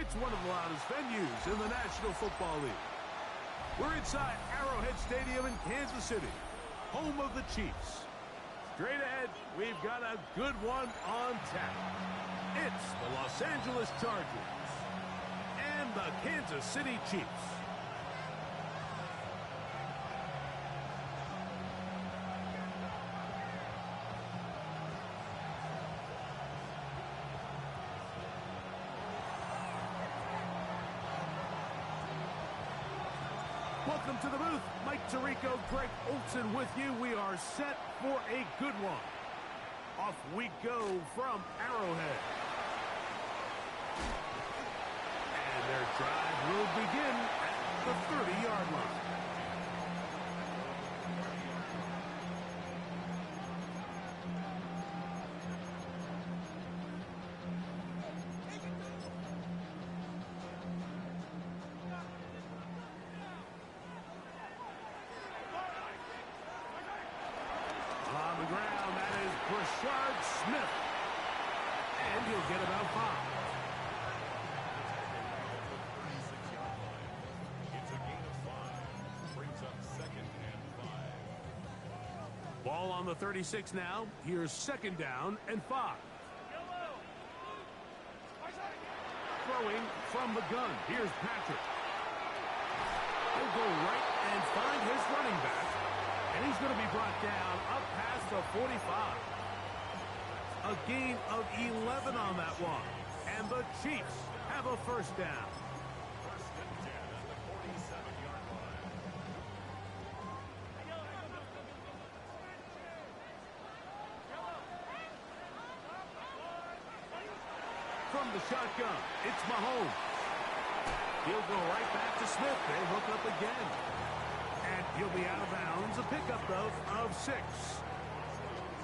It's one of the loudest venues in the National Football League. We're inside Arrowhead Stadium in Kansas City, home of the Chiefs. Straight ahead, we've got a good one on tap. It's the Los Angeles Chargers and the Kansas City Chiefs. Welcome to the booth. Mike Tirico, Greg Olson with you. We are set for a good one. Off we go from Arrowhead. And their drive will begin at the 30-yard line. Smith, and he'll get about 5. It's a gain of 5. Brings up 2nd and 5. Ball on the 36 now. Here's 2nd down and 5. Throwing from the gun. Here's Patrick. He'll go right and find his running back, and he's going to be brought down up past the 45. A gain of 11 on that one. And the Chiefs have a 1st down. 1st and 10 at the 47-yard line. From the shotgun, it's Mahomes. He'll go right back to Smith. They hook up again. And he'll be out of bounds. A pickup, though, of 6.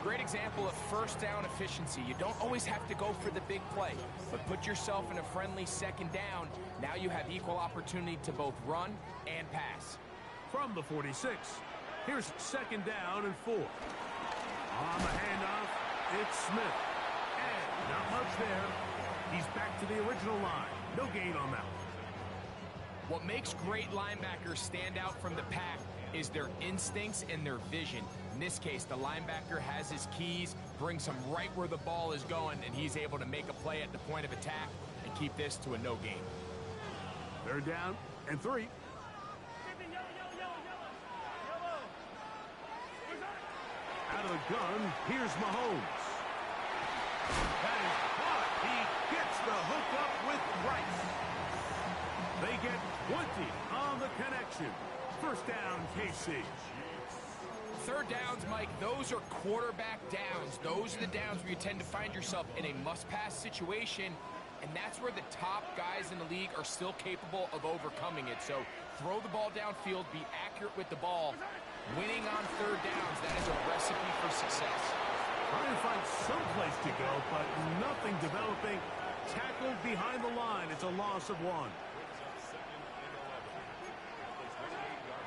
Great example of 1st down efficiency. You don't always have to go for the big play, but put yourself in a friendly 2nd down. Now you have equal opportunity to both run and pass. From the 46, here's 2nd down and 4. On the handoff, it's Smith. And not much there. He's back to the original line. No gain on that one. What makes great linebackers stand out from the pack is their instincts and their vision. In this case, the linebacker has his keys, brings him right where the ball is going, and he's able to make a play at the point of attack and keep this to a no gain. 3rd down and 3. Out of the gun, here's Mahomes. That is caught. He gets the hook up with Rice. They get 20 on the connection. 1st down, KC. 3rd downs, Mike, those are quarterback downs. Those are the downs where you tend to find yourself in a must-pass situation, and that's where the top guys in the league are still capable of overcoming it. So throw the ball downfield, be accurate with the ball. Winning on 3rd downs, that is a recipe for success. Trying to find some place to go, but nothing developing. Tackled behind the line. It's a loss of 1.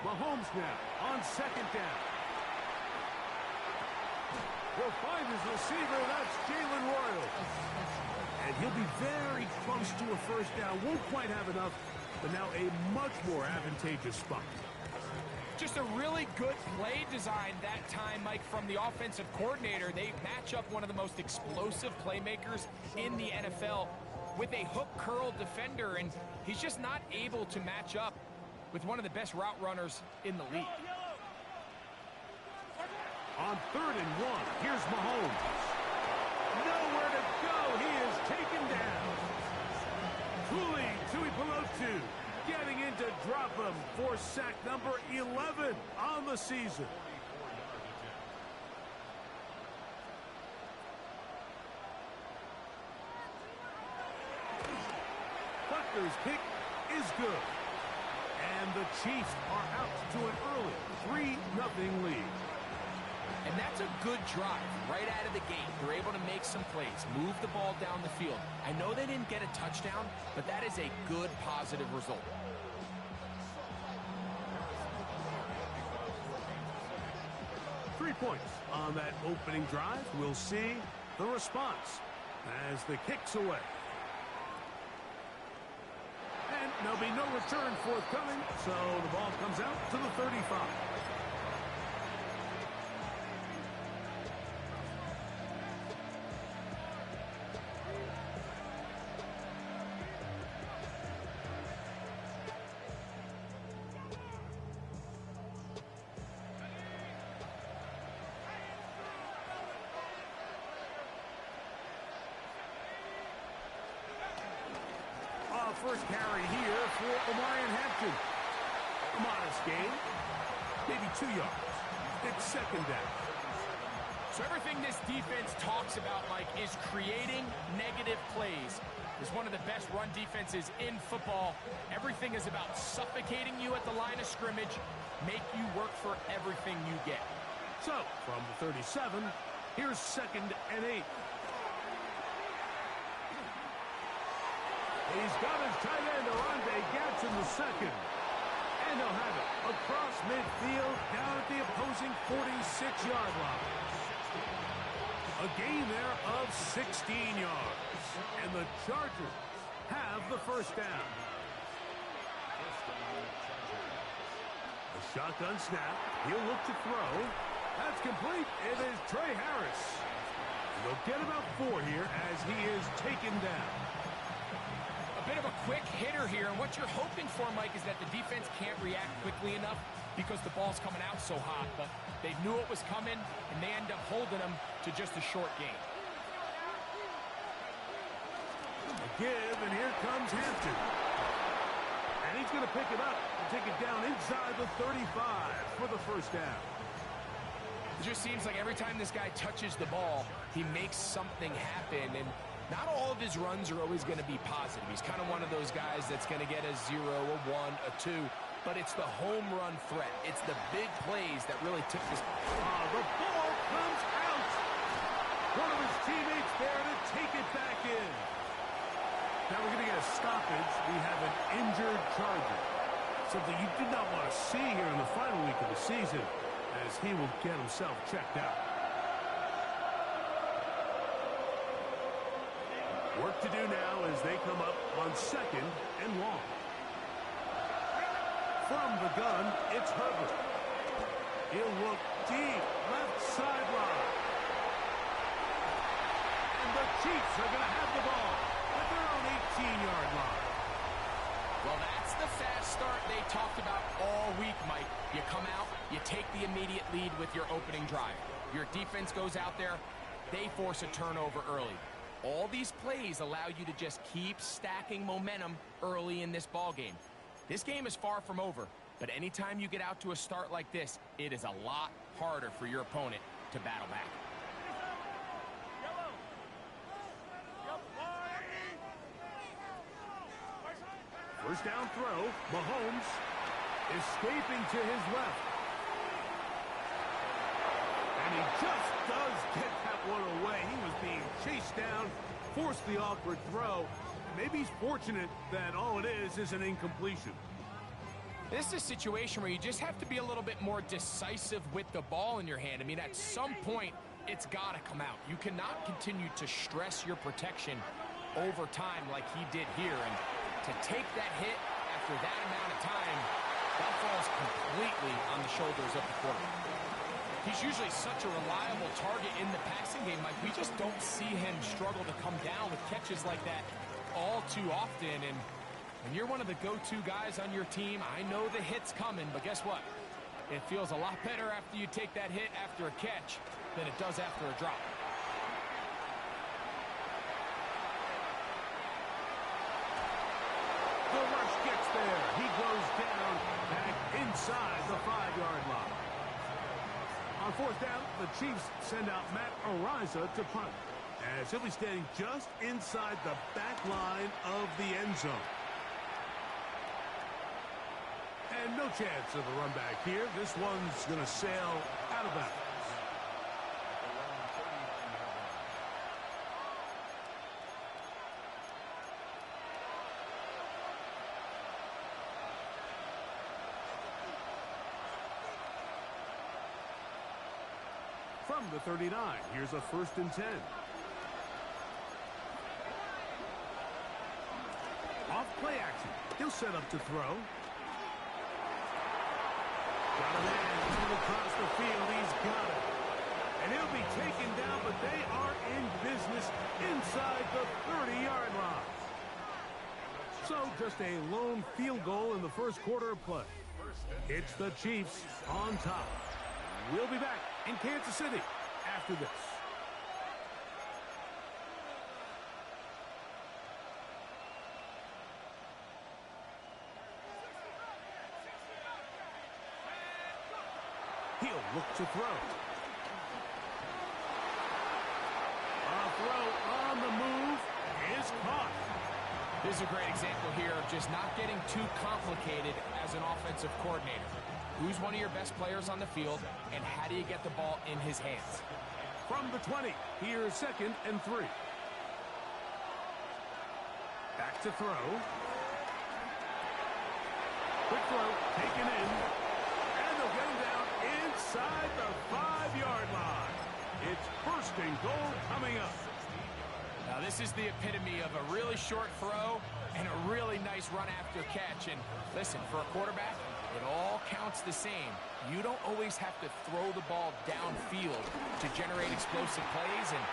Mahomes now on 2nd down. He'll find his receiver. That's Jalen Royal. And he'll be very close to a 1st down. Won't quite have enough, but now a much more advantageous spot. Just a really good play design that time, Mike, from the offensive coordinator. They match up one of the most explosive playmakers in the NFL with a hook curl defender, and he's just not able to match up with one of the best route runners in the league. On 3rd and 1, here's Mahomes. Nowhere to go. He is taken down. Tui Pelotu getting in to drop him for sack number 11 on the season. Butler's kick is good. And the Chiefs are out to an early 3-0 lead. And that's a good drive right out of the gate. They're able to make some plays, move the ball down the field. I know they didn't get a touchdown, but that is a good, positive result. Three points on that opening drive. We'll see the response as the kick's away. There'll be no return forthcoming, so the ball comes out to the 35. First carry here for Omarion Hampton. A modest gain, maybe 2 yards. It's second down. So everything this defense talks about, Mike, is creating negative plays. It's one of the best run defenses in football. Everything is about suffocating you at the line of scrimmage, make you work for everything you get. So, from the 37, here's 2nd and 8. He's got his tight end, Arande Gadsden, the second. And he'll have it across midfield, down at the opposing 46-yard line. A gain there of 16 yards. And the Chargers have the first down. A shotgun snap. He'll look to throw. That's complete. It is Trey Harris. They'll get about 4 here as he is taken down. Bit of a quick hitter here, and what you're hoping for, Mike, is that the defense can't react quickly enough because the ball's coming out so hot, but they knew it was coming, and they end up holding them to just a short gain. A give, and here comes Hampton. And he's going to pick it up and take it down inside the 35 for the first down. It just seems like every time this guy touches the ball, he makes something happen, and not all of his runs are always going to be positive. He's kind of one of those guys that's going to get a 0, a 1, a 2, but it's the home run threat. It's the big plays that really tip this. The ball comes out. One of his teammates there to take it back in. Now we're going to get a stoppage. We have an injured Charger. Something you did not want to see here in the final week of the season, as he will get himself checked out. Work to do now as they come up on 2nd and long. From the gun, it's Herbert. He'll look deep, left sideline. And the Chiefs are going to have the ball at their own 18-yard line. Well, that's the fast start they talked about all week, Mike. You come out, you take the immediate lead with your opening drive. Your defense goes out there, they force a turnover early. All these plays allow you to just keep stacking momentum early in this ball game. This game is far from over, but anytime you get out to a start like this, it is a lot harder for your opponent to battle back. First down throw, Mahomes escaping to his left. And he just does get that one away. He was being chased down, forced the awkward throw. Maybe he's fortunate that all it is an incompletion. This is a situation where you just have to be a little bit more decisive with the ball in your hand. I mean, at some point, it's got to come out. You cannot continue to stress your protection over time like he did here. And to take that hit after that amount of time, that falls completely on the shoulders of the quarterback. He's usually such a reliable target in the passing game. Like, we just don't see him struggle to come down with catches like that all too often. And when you're one of the go-to guys on your team, I know the hit's coming, but guess what? It feels a lot better after you take that hit after a catch than it does after a drop. The rush gets there. He goes down back inside the 5-yard line. On fourth down, the Chiefs send out Matt Araiza to punt, as he'll be standing just inside the back line of the end zone. And no chance of a run back here. This one's going to sail out of bounds. From the 39, here's a 1st and 10. Off play action. He'll He'll set up to throw. Got a man coming across the field. He's got it. And he'll be taken down, but they are in business inside the 30-yard line. So just a lone field goal in the first quarter of play. It's the Chiefs on top. We'll be back in Kansas City after this. He'll look to throw. A throw on the move is caught. This is a great example here of just not getting too complicated as an offensive coordinator. Who's one of your best players on the field, and how do you get the ball in his hands? From the 20, here's 2nd and 3. Back to throw. Quick throw, taken in. And they'll get him down inside the 5-yard line. It's 1st and goal coming up. Now this is the epitome of a really short throw and a really nice run after catch. And listen, for a quarterback, it all counts the same. You don't always have to throw the ball downfield to generate explosive plays, and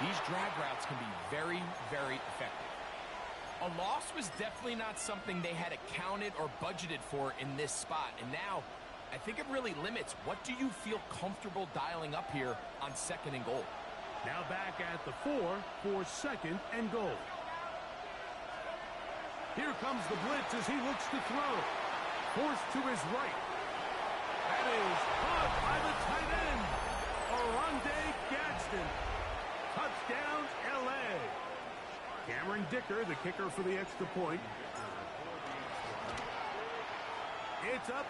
these drag routes can be very, very effective. A loss was definitely not something they had accounted or budgeted for in this spot, and now I think it really limits what do you feel comfortable dialing up here on 2nd and goal. Now back at the 4 for 2nd and goal. Here comes the blitz as he looks to throw. Forced to his right. That is caught by the tight end, Oronde Gadsden. Touchdown, L.A. Cameron Dicker, the kicker for the extra point. It's up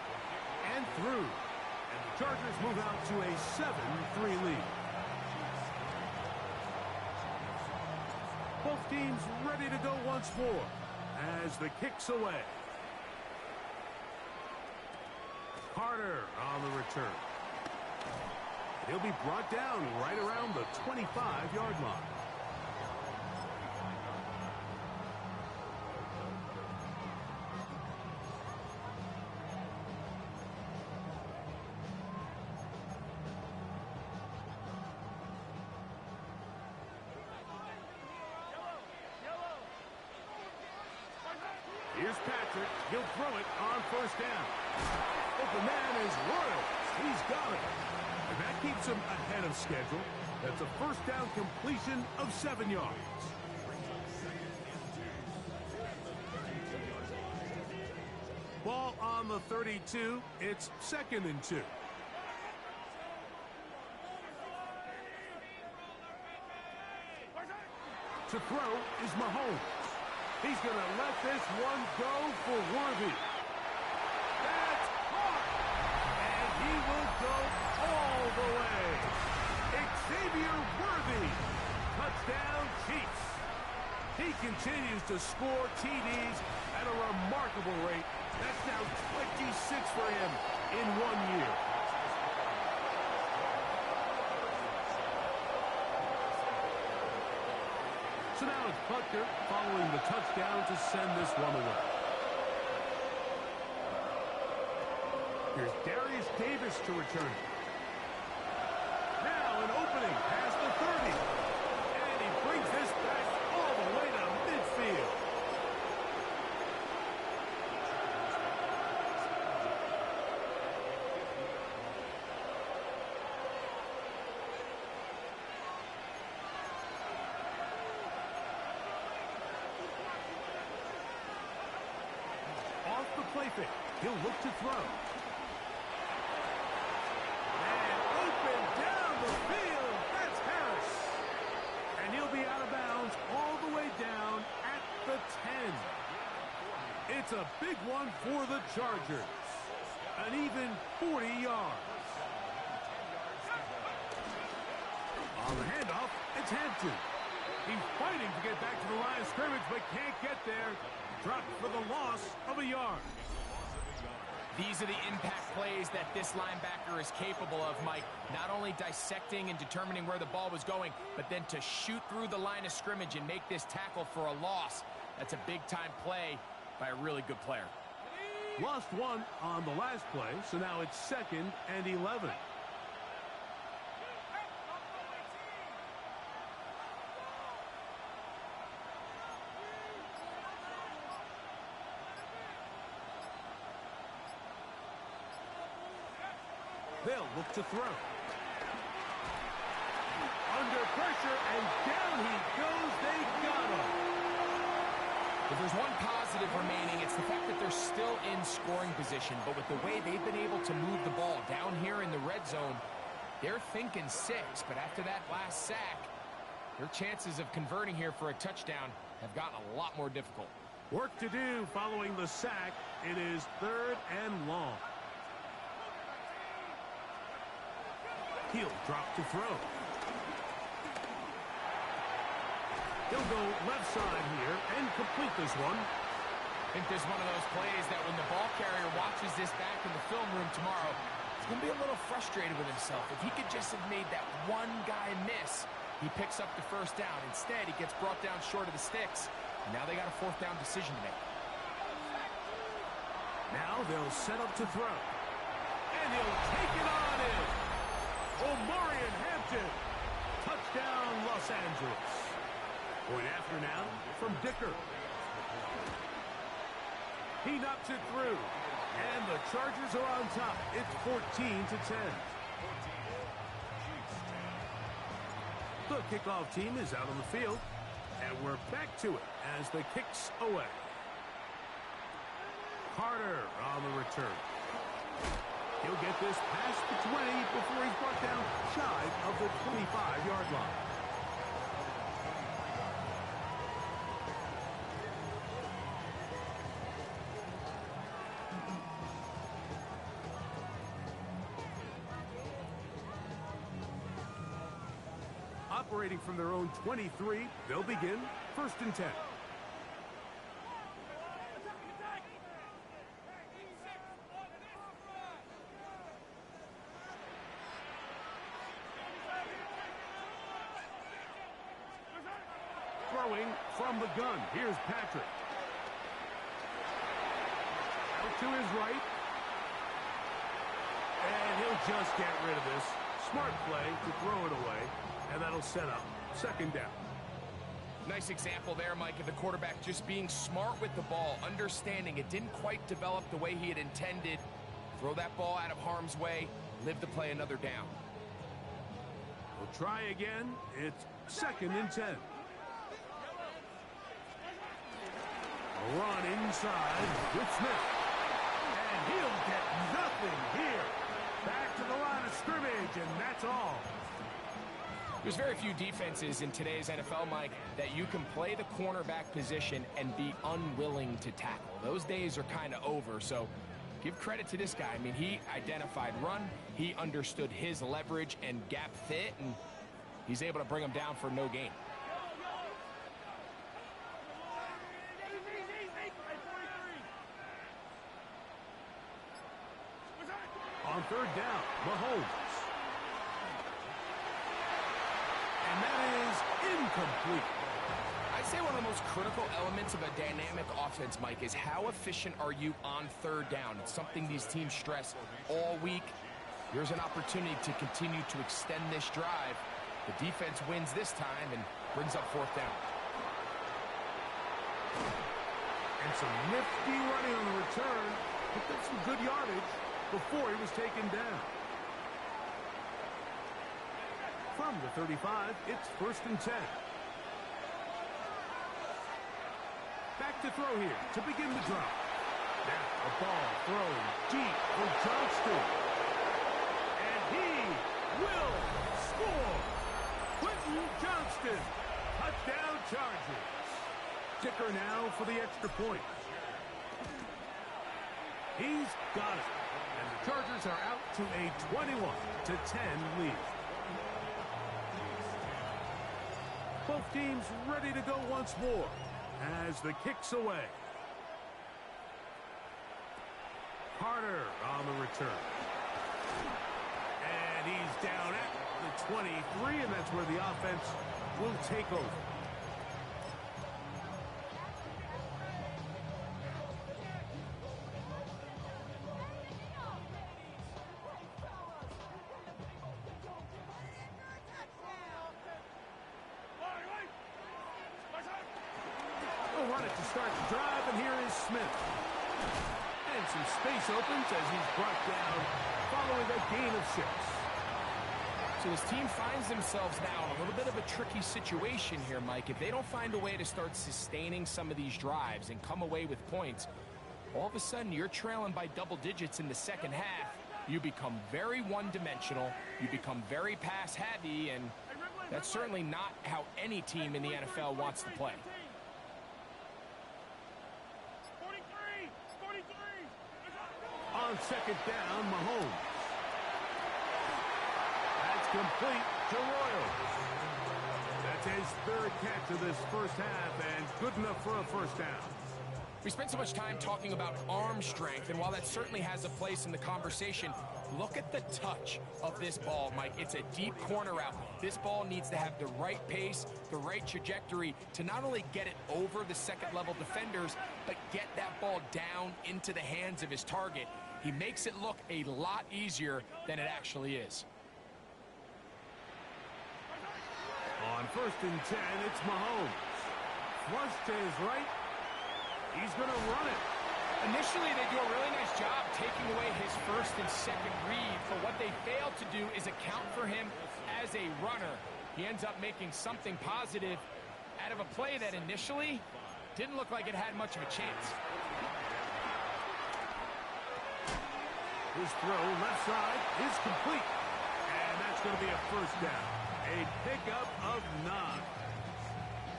and through. And the Chargers move out to a 7-3 lead. Both teams ready to go once more as the kick's away. Carter on the return. He'll be brought down right around the 25-yard line. Here's Patrick. He'll throw it on 1st down. Open man is Royal. He's got it. And that keeps him ahead of schedule. That's a 1st down completion of 7 yards. Ball on the 32. It's 2nd and 2. To throw is Mahomes. He's going to let this one go for Worthy. That's caught! And he will go all the way. Xavier Worthy. Touchdown, Chiefs. He continues to score TDs at a remarkable rate. That's now 26 for him in 1 year. So now it's Butker following the touchdown to send this one away. Here's Darius Davis to return it. Now an opening past the 30. And he brings this back all the way to midfield. Play fake. He'll look to throw. And open down the field. That's Harris. And he'll be out of bounds all the way down at the 10. It's a big one for the Chargers. An even 40 yards. On the handoff, it's Hampton. He's fighting to get back to the line of scrimmage, but can't get there. Dropped for the loss of a yard. These are the impact plays that this linebacker is capable of, Mike. Not only dissecting and determining where the ball was going, but then to shoot through the line of scrimmage and make this tackle for a loss. That's a big-time play, by a really good player. Lost one on the last play, so now it's 2nd and 11. They'll look to throw. Under pressure, and down he goes. They got him. If there's one positive remaining, it's the fact that they're still in scoring position. But with the way they've been able to move the ball down here in the red zone, they're thinking 6. But after that last sack, their chances of converting here for a touchdown have gotten a lot more difficult. Work to do following the sack. It is 3rd and long. He'll drop to throw. He'll go left side here and complete this one. I think there's one of those plays that when the ball carrier watches this back in the film room tomorrow, he's going to be a little frustrated with himself. If he could just have made that one guy miss, he picks up the 1st down. Instead, he gets brought down short of the sticks. Now they got a 4th down decision to make. Now they'll set up to throw. And he'll take it on in. Omarion Hampton. Touchdown, Los Angeles. Point after now from Dicker. He knocks it through. And the Chargers are on top. It's 14-10. The kickoff team is out on the field. And we're back to it as the kick's away. Carter on the return. He'll get this past the 20 before he's brought down shy of the 25-yard line. Operating from their own 23, they'll begin 1st and 10. Throwing from the gun. Here's Patrick. Out to his right. And he'll just get rid of this. Smart play to throw it away. And that'll set up 2nd down. Nice example there, Mike, of the quarterback just being smart with the ball, understanding it didn't quite develop the way he had intended. Throw that ball out of harm's way, live to play another down. We'll try again. It's 2nd and 10. A run inside with Smith. And he'll get nothing here. Back to the line of scrimmage, and that's all. There's very few defenses in today's NFL, Mike, that you can play the cornerback position and be unwilling to tackle. Those days are kind of over, so give credit to this guy. I mean, he identified run, he understood his leverage and gap fit, and he's able to bring him down for no gain. On 3rd down, Mahomes. And that is incomplete. I'd say one of the most critical elements of a dynamic offense, Mike, is how efficient are you on 3rd down? It's something these teams stress all week. Here's an opportunity to continue to extend this drive. The defense wins this time and brings up 4th down. And some nifty running on the return. Picked up some good yardage before he was taken down. From the 35, it's 1st and 10. Back to throw here to begin the drive. Now a ball thrown deep for Johnston. And he will score. Quentin Johnston. Touchdown Chargers. Dicker now for the extra point. He's got it. And the Chargers are out to a 21-10 lead. Both teams ready to go once more as the kick's away. Carter on the return. And he's down at the 23, and that's where the offense will take over. run it to start the drive, and here is Smith. And some space opens as he's brought down following a gain of 6. So his team finds themselves now in a little bit of a tricky situation here, Mike. If they don't find a way to start sustaining some of these drives and come away with points, all of a sudden you're trailing by double digits in the second half. You become very one-dimensional. You become very pass-heavy, and that's certainly not how any team in the NFL wants to play. 43. On second down, Mahomes. That's complete to Royals. That's his third catch of this first half, and good enough for a first down. We spent so much time talking about arm strength, and while that certainly has a place in the conversation, look at the touch of this ball, Mike. It's a deep corner route. This ball needs to have the right pace, the right trajectory to not only get it over the second-level defenders, but get that ball down into the hands of his target. He makes it look a lot easier than it actually is. On 1st and 10, it's Mahomes. Flush to his right. He's going to run it. Initially, they do a really nice job taking away his first and second read, but what they failed to do is account for him as a runner. He ends up making something positive out of a play that initially didn't look like it had much of a chance. His throw left side is complete, and that's going to be a first down. A pickup of 9.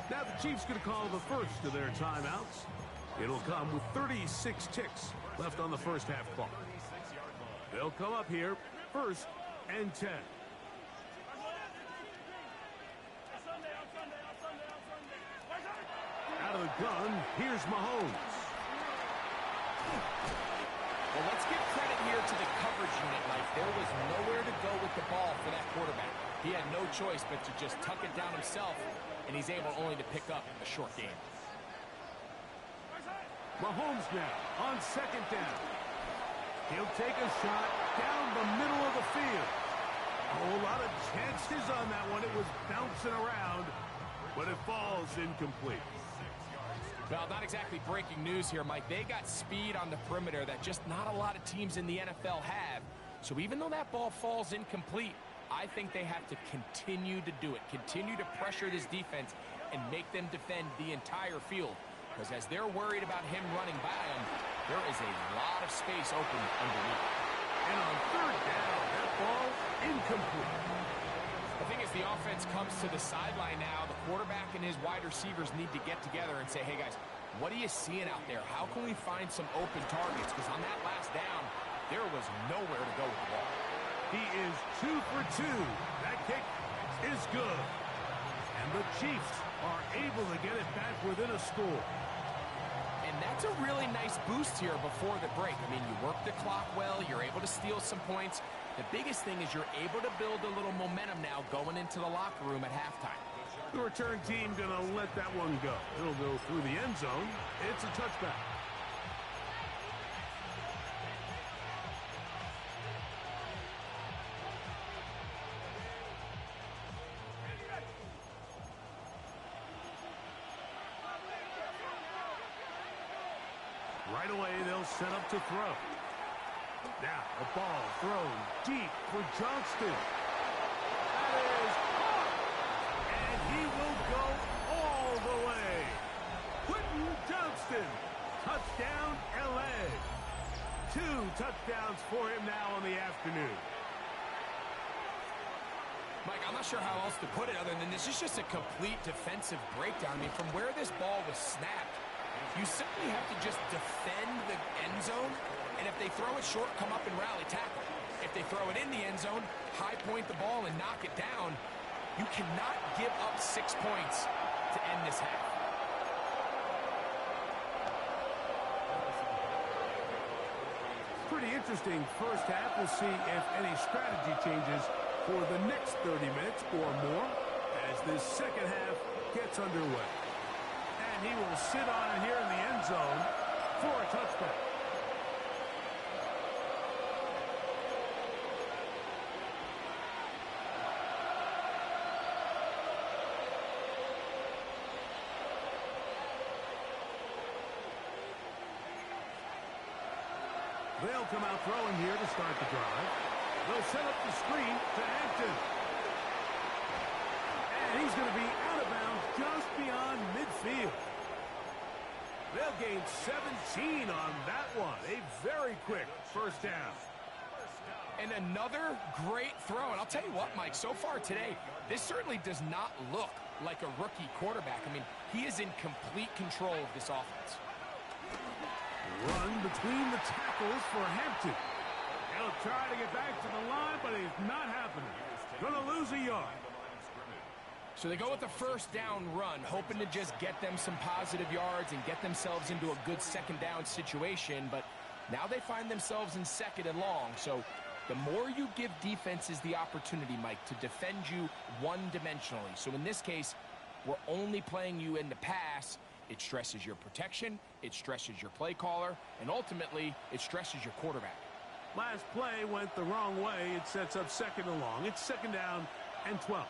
Now the Chiefs going to call the first of their timeouts. It'll come with 36 ticks left on the first half clock. They'll come up here, 1st and 10. Out of the gun, here's Mahomes. Well, let's give credit here to the coverage unit, Mike. There was nowhere to go with the ball for that quarterback. He had no choice but to just tuck it down himself, and he's able only to pick up a short gain. Mahomes now on second down. He'll take a shot down the middle of the field. A whole lot of chances on that one. It was bouncing around, but it falls incomplete. Well, not exactly breaking news here, Mike. They got speed on the perimeter that just not a lot of teams in the NFL have. So even though that ball falls incomplete, I think they have to continue to do it, continue to pressure this defense and make them defend the entire field. Because as they're worried about him running by them, there is a lot of space open underneath. And on 3rd down, that ball incomplete. The thing is, the offense comes to the sideline now. The quarterback and his wide receivers need to get together and say, hey, guys, what are you seeing out there? How can we find some open targets? Because on that last down, there was nowhere to go with the ball. He is 2 for 2. That kick is good. And the Chiefs are able to get it back within a score. And that's a really nice boost here before the break. I mean, you work the clock well. You're able to steal some points. The biggest thing is you're able to build a little momentum now going into the locker room at halftime. The return team going to let that one go. It'll go through the end zone. It's a touchback. Right away, they'll set up to throw. Now, a ball thrown deep for Johnston. That is caught. And he will go all the way. Quentin Johnston. Touchdown, L.A. 2 touchdowns for him now on the afternoon. Mike, I'm not sure how else to put it other than this is just a complete defensive breakdown. I mean, from where this ball was snapped, you simply have to just defend the end zone, and if they throw it short, come up and rally tackle. If they throw it in the end zone, high point the ball and knock it down. You cannot give up 6 points to end this half. Pretty interesting first half. We'll see if any strategy changes for the next 30 minutes or more as this second half gets underway. And he will sit on it here in the end zone for a touchback. They'll come out throwing here to start the drive. They'll set up the screen to Hampton. And he's going to be out of bounds just beyond midfield. They'll gain 17 on that one. A very quick first down. And another great throw. And I'll tell you what, Mike, so far today, this certainly does not look like a rookie quarterback. I mean, he is in complete control of this offense. Run between the tackles for Hampton. He'll try to get back to the line, but it's not happening. Going to lose a yard. So they go with the first down run, hoping to just get them some positive yards and get themselves into a good second down situation. But now they find themselves in second and long. So the more you give defenses the opportunity, Mike, to defend you one-dimensionally. So in this case, we're only playing you in the pass. It stresses your protection, it stresses your play caller, and ultimately, it stresses your quarterback. Last play went the wrong way. It sets up second and long. It's second down and 12.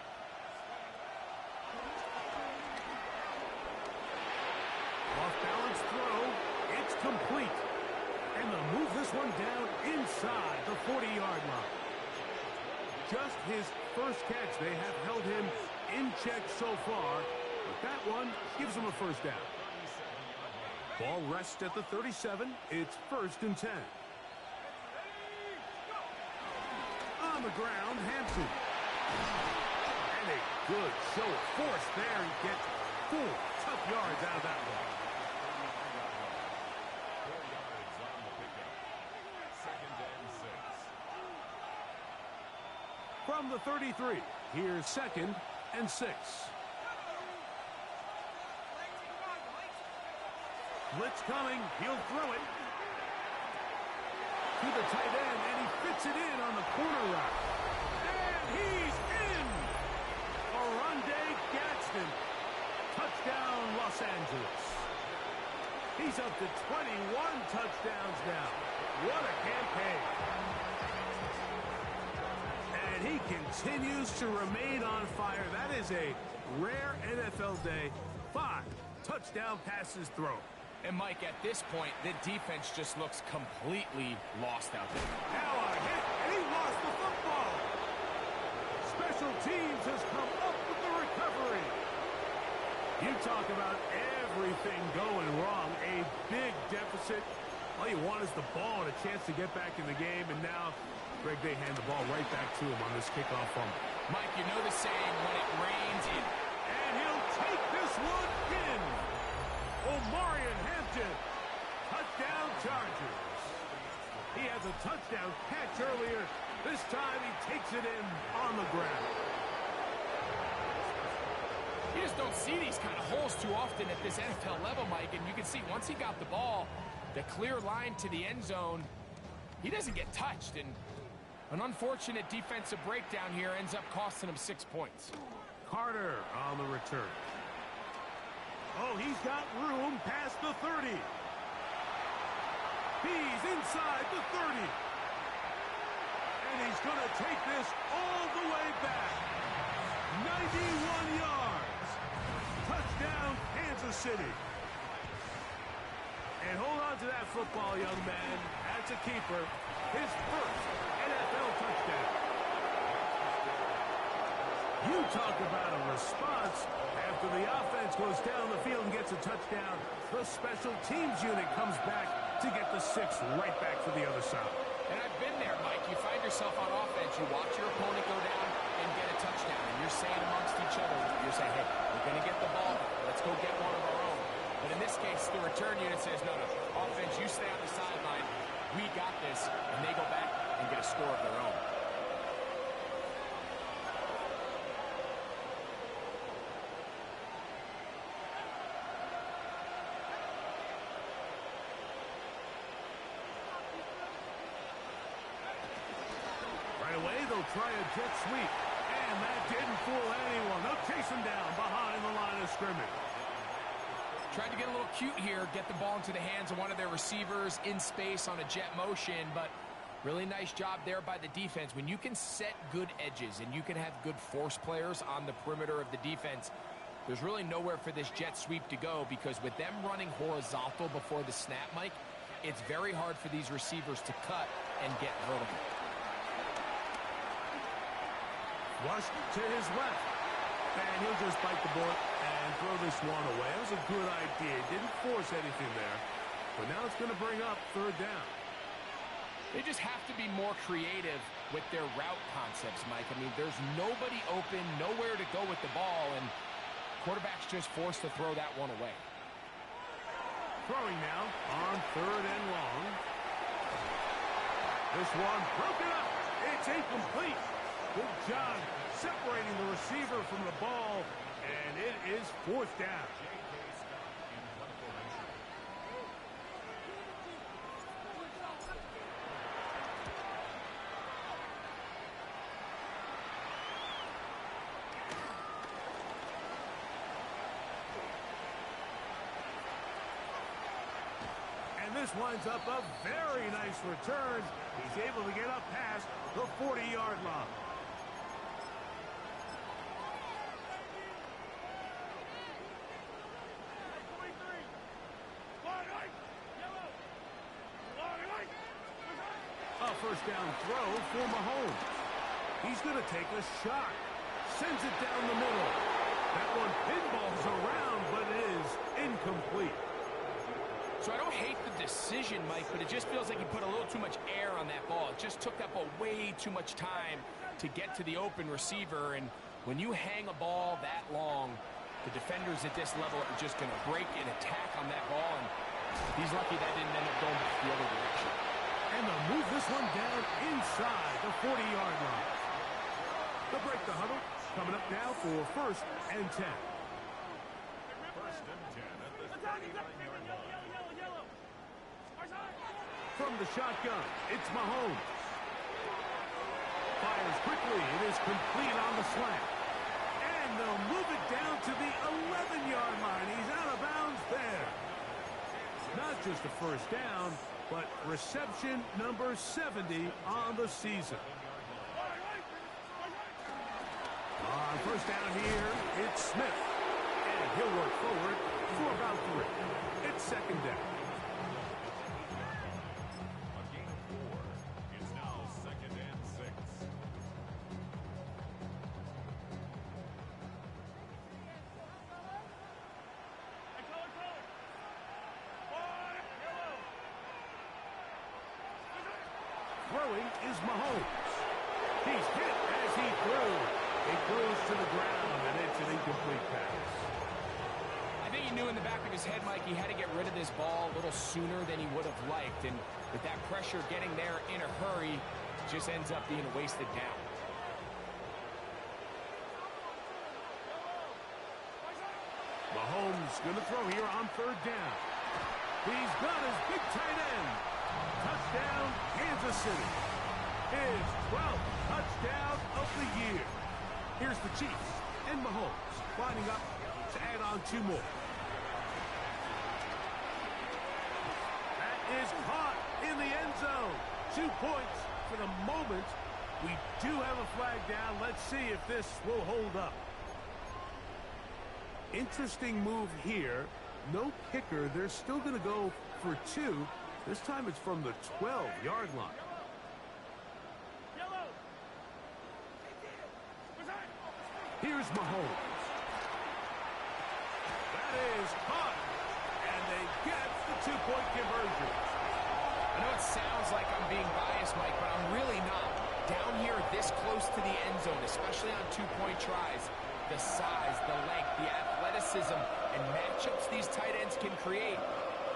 Off-balance throw. It's complete. And they'll move this one down inside the 40-yard line. Just his first catch. They have held him in check so far. But that one gives him a first down. Ball rests at the 37. It's first and 10. On the ground, Hampton. And a good show of force there. He gets 4 tough yards out of that one. 4 yards on the pickup. Second and 6. From the 33, here's second and 6. Blitz coming. He'll throw it to the tight end, and he fits it in on the corner route. And he's in! Oronde Gadsden. Touchdown, Los Angeles. He's up to 21 touchdowns now. What a campaign. And he continues to remain on fire. That is a rare NFL day. 5 touchdown passes thrown. And, Mike, at this point, the defense just looks completely lost out there. Now a hit, and he lost the football. Special teams has come up with the recovery. You talk about everything going wrong. A big deficit. All you want is the ball and a chance to get back in the game. And now, Greg, they hand the ball right back to him on this kickoff fumble. Mike, you know the saying, when it rains, it... And he'll take this one in. Omarion Hampton, touchdown Chargers. He has a touchdown catch earlier. This time he takes it in on the ground. You just don't see these kind of holes too often at this NFL level, Mike. And you can see once he got the ball, the clear line to the end zone, he doesn't get touched. And an unfortunate defensive breakdown here ends up costing him 6 points. Carter on the return. Oh, he's got room past the 30. He's inside the 30. And he's going to take this all the way back. 91 yards. Touchdown, Kansas City. And hold on to that football, young man. That's a keeper. His first NFL touchdown. You talk about a response. After the offense goes down the field and gets a touchdown, the special teams unit comes back to get the 6 right back for the other side. And I've been there, Mike. You find yourself on offense, you watch your opponent go down and get a touchdown, and you're saying amongst each other, you're saying, hey, we're going to get the ball, let's go get one of our own. But in this case, the return unit says, no, offense, you stay on the sideline, we got this, and they go back and get a score of their own. They'll try a jet sweep, and that didn't fool anyone. They'll chase him down behind the line of scrimmage. Tried to get a little cute here, get the ball into the hands of one of their receivers in space on a jet motion, but really nice job there by the defense. When you can set good edges and you can have good force players on the perimeter of the defense, there's really nowhere for this jet sweep to go, because with them running horizontal before the snap, Mike, it's very hard for these receivers to cut and get vertical. Flush to his left. And he'll just bite the bullet and throw this one away. That was a good idea. Didn't force anything there. But now it's going to bring up third down. They just have to be more creative with their route concepts, Mike. I mean, there's nobody open, nowhere to go with the ball, and quarterback's just forced to throw that one away. Throwing now on third and long. This one broken up. It's incomplete. Good job separating the receiver from the ball, and it is fourth down. This winds up a very nice return. He's able to get up past the 40-yard line. A first down throw for Mahomes. He's going to take a shot. Sends it down the middle. That one pinballs around, but it is incomplete. So I don't hate the decision, Mike, but it just feels like he put a little too much air on that ball. It just took that ball way too much time to get to the open receiver. And when you hang a ball that long, the defenders at this level are just going to break and attack on that ball. And he's lucky that didn't end up going back the other direction. And they'll move this one down inside the 40-yard line. They'll break the huddle. Coming up now for first and 10. First and 10 at the 39-yard line. From the shotgun, it's Mahomes. Fires quickly. It is complete on the slant. And they'll move it down to the 11-yard line. He's out of bounds there. Not just a first down, but reception number 70 on the season. On first down here, it's Smith. And he'll work forward for about 3. It's second down. Throwing is Mahomes. He's hit as he threw. It goes to the ground, and it's an incomplete pass. I think he knew in the back of his head, Mike, he had to get rid of this ball a little sooner than he would have liked. And with that pressure getting there in a hurry, it just ends up being a wasted down. Mahomes going to throw here on third down. He's got his big tight end. Touchdown, Kansas City. His 12th touchdown of the year. Here's the Chiefs and Mahomes lining up to add on 2 more. That is caught in the end zone. 2 points for the moment. We do have a flag down. Let's see if this will hold up. Interesting move here. No kicker. They're still going to go for 2. This time it's from the 12-yard line. Here's Mahomes. That is caught. And they get the 2-point conversion. I know it sounds like I'm being biased, Mike, but I'm really not. Down here this close to the end zone, especially on 2-point tries, the size, the length, the athleticism, and matchups these tight ends can create,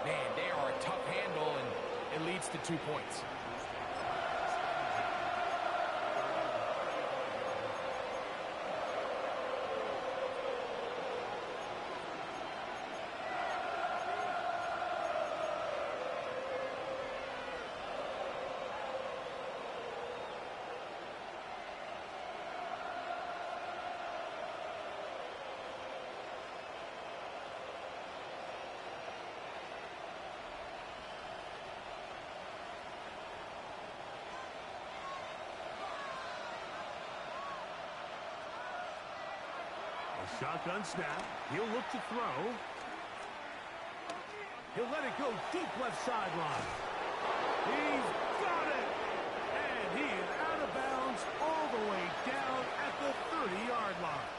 man, they are a tough handle, and it leads to 2 points. Shotgun snap. He'll look to throw. He'll let it go deep left sideline. He's got it! And he is out of bounds all the way down at the 30-yard line.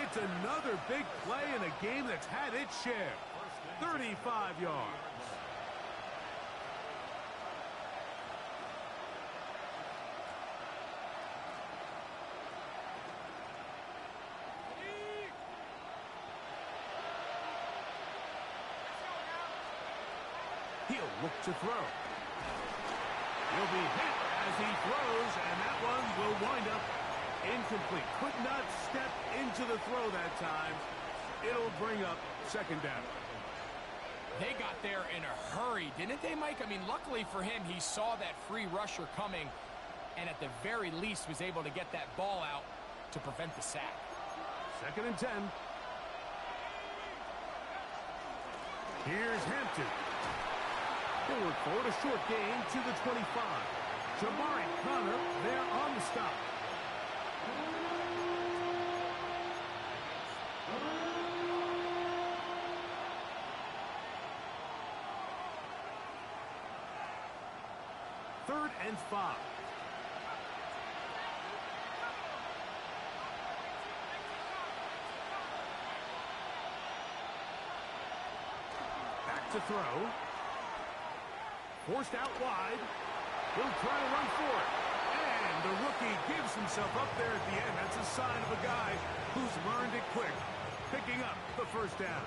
It's another big play in a game that's had its share. 35 yards. He'll look to throw. He'll be hit as he throws, and that one will wind up incomplete. Could not step into the throw that time. It'll bring up second down. They got there in a hurry, didn't they, Mike? I mean, luckily for him, he saw that free rusher coming, and at the very least was able to get that ball out to prevent the sack. Second and 10. Here's Hampton. He'll work forward, a short gain to the 25. Jamari Connor there on the stop. Third and 5. Back to throw. Forced out wide. He'll try to run for it. And the rookie gives himself up there at the end. That's a sign of a guy who's learned it quick. Picking up the first down.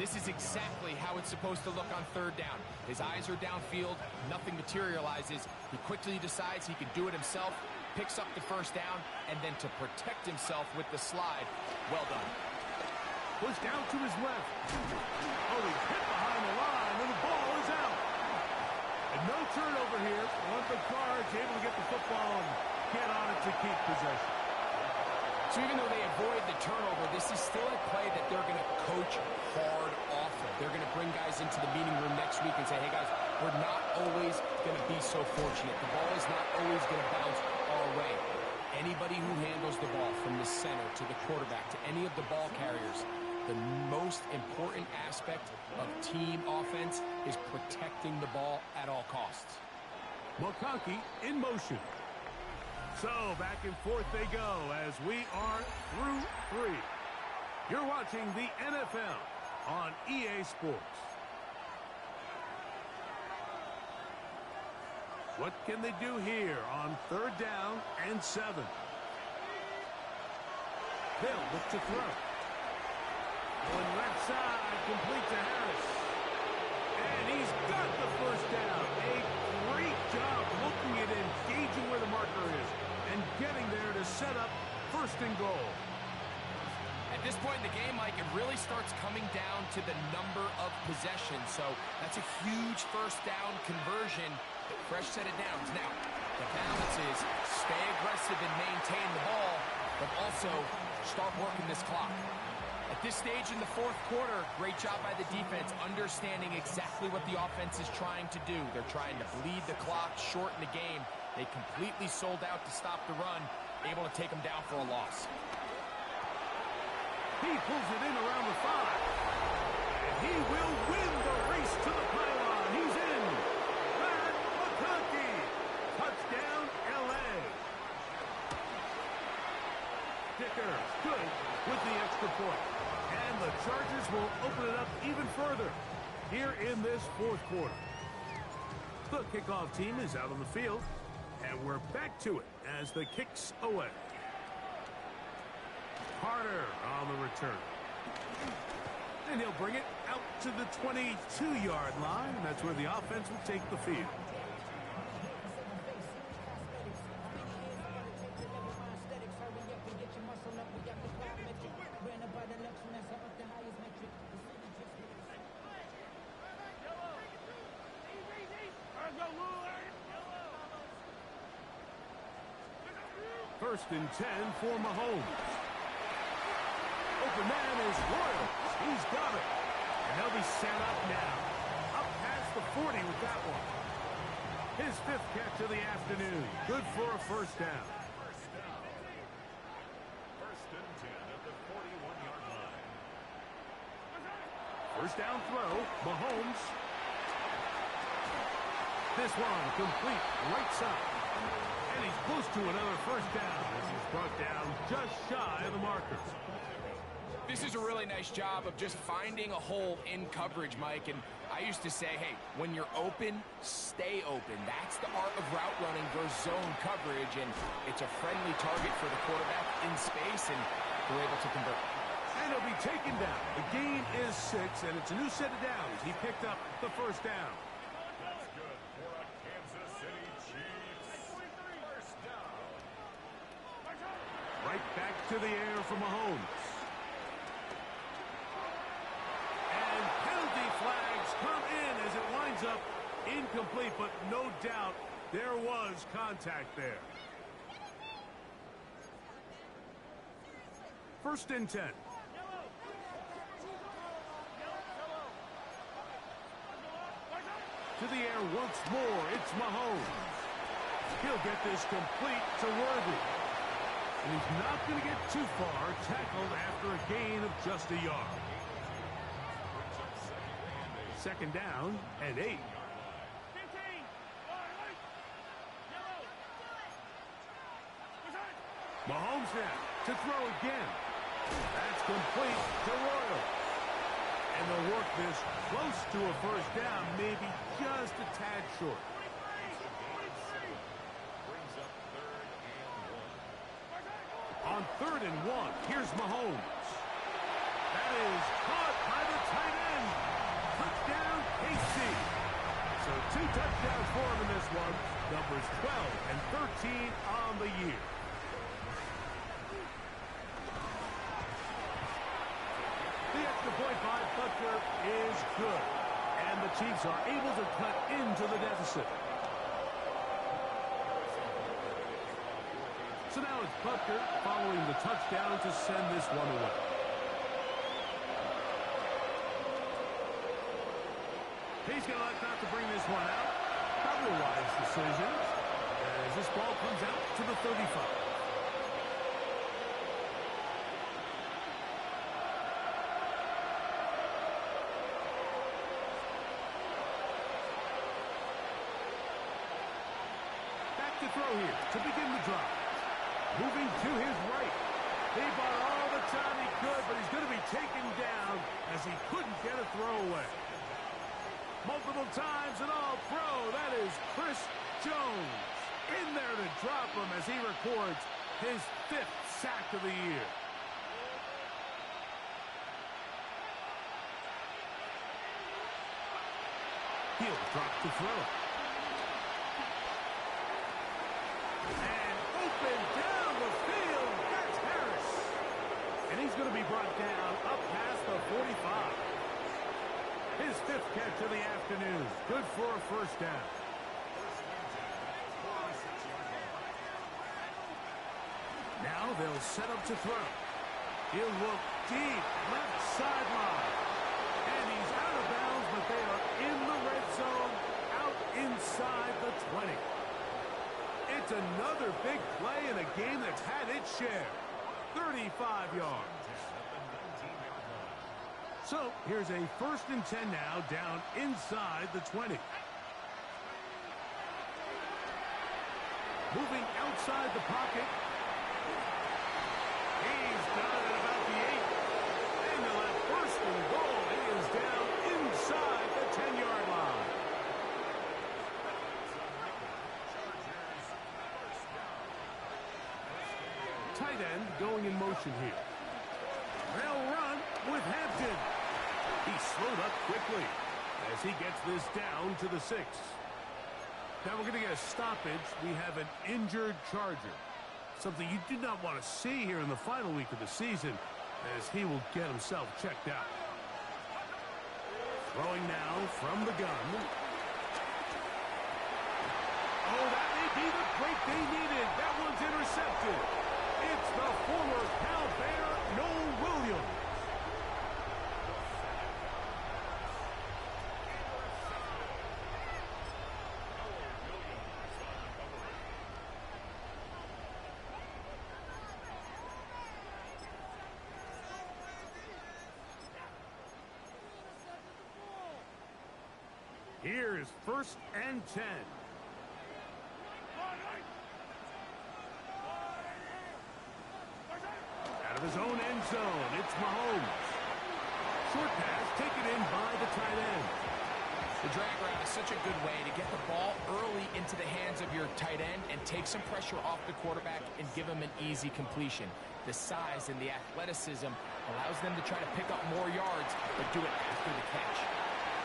This is exactly how it's supposed to look on third down. His eyes are downfield. Nothing materializes. He quickly decides he can do it himself. Picks up the first down. And then to protect himself with the slide. Well done. Push down to his left. Oh, he's hit behind the line. And the ball is out. And no turnover here. One of the Cards able to get the football and get on it to keep possession. So even though they avoid the turnover, this is still a play that they're going to coach hard off of. They're going to bring guys into the meeting room next week and say, hey, guys, we're not always going to be so fortunate. The ball is not always going to bounce our way. Anybody who handles the ball from the center to the quarterback to any of the ball carriers, the most important aspect of team offense is protecting the ball at all costs. McConkey in motion. So back and forth they go as we are through 3. You're watching the NFL on EA Sports. What can they do here on third down and 7? They'll look to throw. Going left side, complete to Harris. And he's got the first down. A great job looking at engaging where the marker is and getting there to set up first and goal. At this point in the game, Mike, it really starts coming down to the number of possessions. So that's a huge first down conversion. Fresh set of downs. Now, the balance is stay aggressive and maintain the ball, but also start working this clock. At this stage in the fourth quarter, great job by the defense, understanding exactly what the offense is trying to do. They're trying to bleed the clock, shorten the game. They completely sold out to stop the run, able to take them down for a loss. He pulls it in around the 5. And he will win the race to the pylon. He's in. Matt McConkey. Touchdown, L.A. Dicker, good with the extra point. And the Chargers will open it up even further here in this fourth quarter. The kickoff team is out on the field, and we're back to it as the kick's away. Carter on the return. And he'll bring it out to the 22-yard line. That's where the offense will take the field. First and 10 for Mahomes. Open man is Royals. He's got it. And they'll be set up now. Up past the 40 with that one. His 5th catch of the afternoon. Good for a first down. First and 10 at the 41-yard line. First down throw, Mahomes. This one complete, right side. And he's close to another first down as he's brought down just shy of the marker. This is a really nice job of just finding a hole in coverage, Mike. And I used to say, hey, when you're open, stay open. That's the art of route running versus zone coverage. And it's a friendly target for the quarterback in space, and we're able to convert. And he'll be taken down. The gain is 6, and it's a new set of downs. He picked up the first down. That's good for a Kansas City Chiefs first down. Right back to the air for Mahomes. And penalty flags come in as it winds up incomplete, but no doubt there was contact there. First and 10. To the air once more, it's Mahomes. He'll get this complete to Worthy. And he's not going to get too far, tackled after a gain of just a yard. Second down and 8. Mahomes now to throw again. That's complete to Royal. And they'll work this close to a first down, maybe just a tad short. On 3rd and 1, here's Mahomes. That is caught by the tight end. Touchdown, KC. So 2 touchdowns for him in this one. Numbers 12 and 13 on the year. The extra point by Butker is good. And the Chiefs are able to cut into the deficit. So now it's Butker following the touchdown to send this one away. He's going to elect not to bring this one out. Probably a wise decision as this ball comes out to the 35. To throw here to begin the drive. Moving to his right. He bought all the time he could, but he's going to be taken down as he couldn't get a throw away. Multiple times and all pro. That is Chris Jones in there to drop him as he records his 5th sack of the year. He'll drop to throw. And open down the field. That's Harris. And he's going to be brought down up past the 45. His 5th catch of the afternoon. Good for a first down. Now they'll set up to throw. He'll look deep, left sideline. And he's out of bounds, but they are in the red zone, out inside the 20. It's another big play in a game that's had its share. 35 yards. So here's a 1st and 10 now, down inside the 20. Moving outside the pocket. He's got it about the 8. And they'll have 1st and goal. He is down inside the 10-yard line. Tight end going in motion here. They'll run with Hampton. He slowed up quickly as he gets this down to the 6. Now we're going to get a stoppage. We have an injured Charger. Something you do not want to see here in the final week of the season as he will get himself checked out. Throwing now from the gun. Oh, that may be the break they needed. That one's intercepted. It's the former Cal Bear, Noel Williams. Here's 1st and 10. Out of his own end zone, it's Mahomes. Short pass taken in by the tight end. The drag route is such a good way to get the ball early into the hands of your tight end and take some pressure off the quarterback and give him an easy completion. The size and the athleticism allows them to try to pick up more yards, but do it after the catch.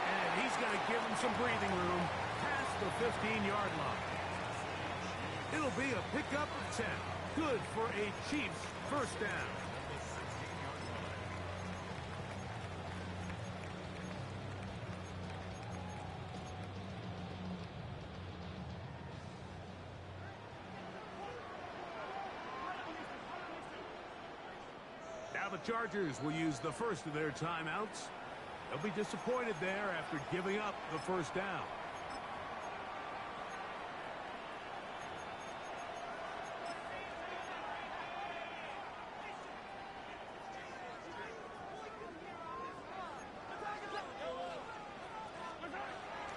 And he's going to give him some breathing room past the 15-yard line. It'll be a pickup of 10. Good for a Chiefs first down. Now the Chargers will use the first of their timeouts. They'll be disappointed there after giving up the first down.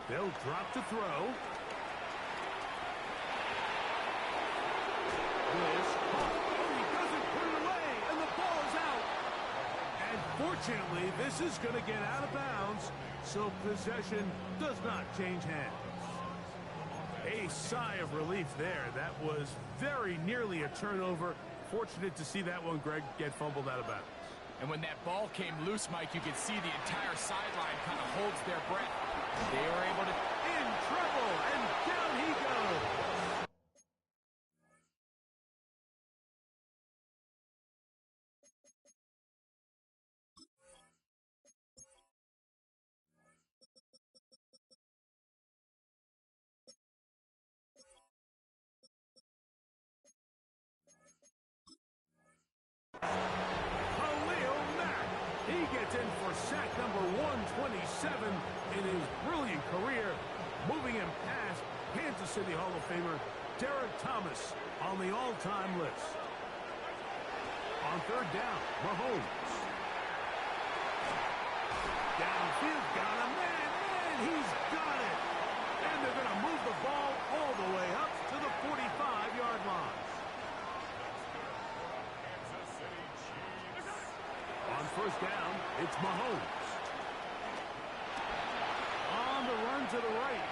They'll drop to throw. Fortunately, this is going to get out of bounds, so possession does not change hands. A sigh of relief there. That was very nearly a turnover. Fortunate to see that one, Greg, get fumbled out of bounds. And when that ball came loose, Mike, you could see the entire sideline kind of holds their breath. They were able to... In trouble, and down he goes. He gets in for sack number 127 in his brilliant career, moving him past Kansas City Hall of Famer Derek Thomas on the all-time list. On 3rd down, Mahomes. Downfield, got him, and he's got it. And they're going to move the ball all the way up to the 45-yard line. On 1st down, it's Mahomes. On the run to the right.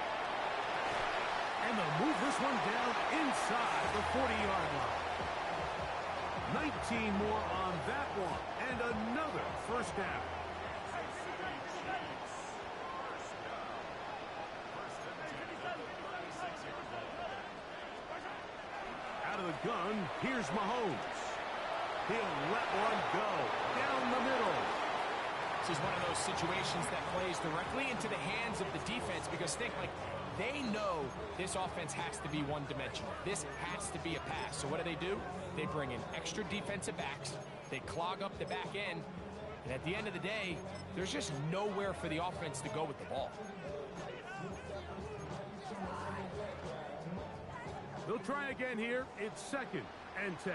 And they'll move this one down inside the 40-yard line. 19 more on that one. And another 1st down. Out of the gun, here's Mahomes. He'll let one go down the middle. This is one of those situations that plays directly into the hands of the defense because think, like, they know this offense has to be one-dimensional. This has to be a pass. So what do? They bring in extra defensive backs. They clog up the back end. And at the end of the day, there's just nowhere for the offense to go with the ball. They'll try again here. It's 2nd and 10.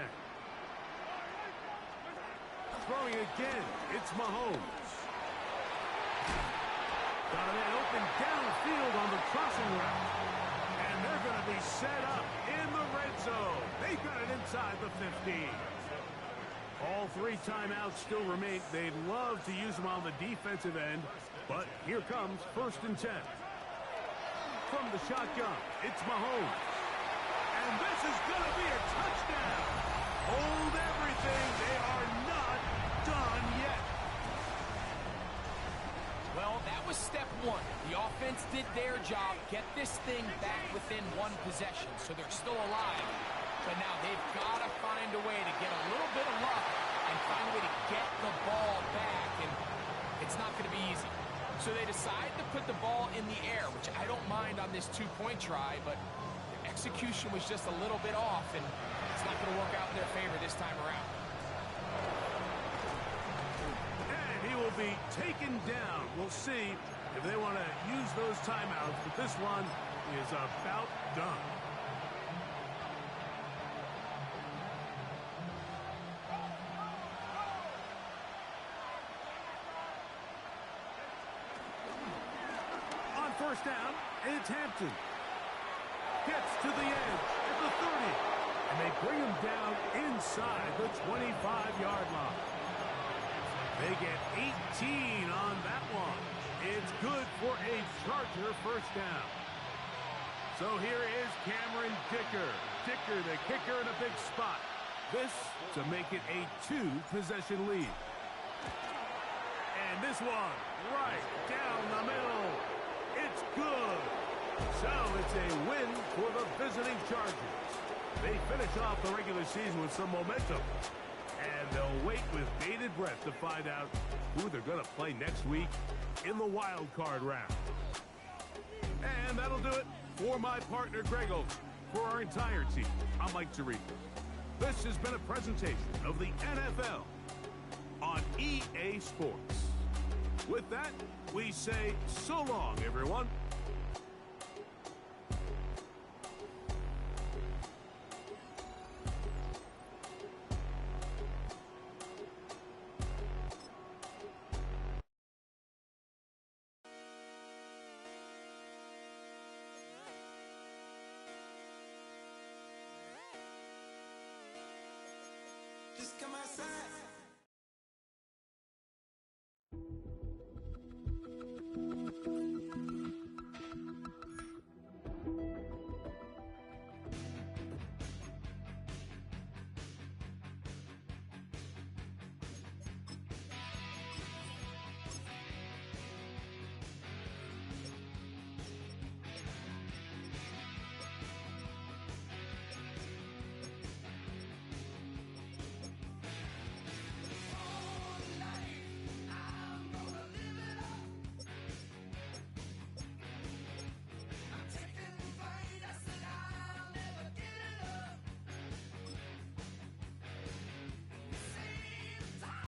Throwing again, it's Mahomes. Got a man open downfield on the crossing route. And they're going to be set up in the red zone. They've got it inside the 15. All 3 timeouts still remain. They'd love to use them on the defensive end, but here comes 1st and 10. From the shotgun, it's Mahomes. And this is going to be a touchdown. Hold everything. They are not done yet. Well, that was step 1. The offense did their job, get this thing back within 1 possession, so they're still alive. But now they've got to find a way to get a little bit of luck and find a way to get the ball back, and it's not going to be easy. So they decide to put the ball in the air, which I don't mind on this 2-point try, but their execution was just a little bit off, and it's not going to work out in their favor this time around. And he will be taken down. We'll see if they want to use those timeouts, but this one is about done. On 1st down, It's Hampton. Gets to the edge at the 30. And they bring him down inside the 25-yard line. They get 18 on that one. It's good for a Charger first down. So here is Cameron Dicker. Dicker, the kicker, in a big spot. This to make it a 2-possession lead. And this one right down the middle. It's good. So it's a win for the visiting Chargers. They finish off the regular season with some momentum. And they'll wait with bated breath to find out who they're going to play next week in the wild card round. And that'll do it for my partner, Greg Olsen. For our entire team, I'm Mike Tirico. This has been a presentation of the NFL on EA Sports. With that, we say so long, everyone.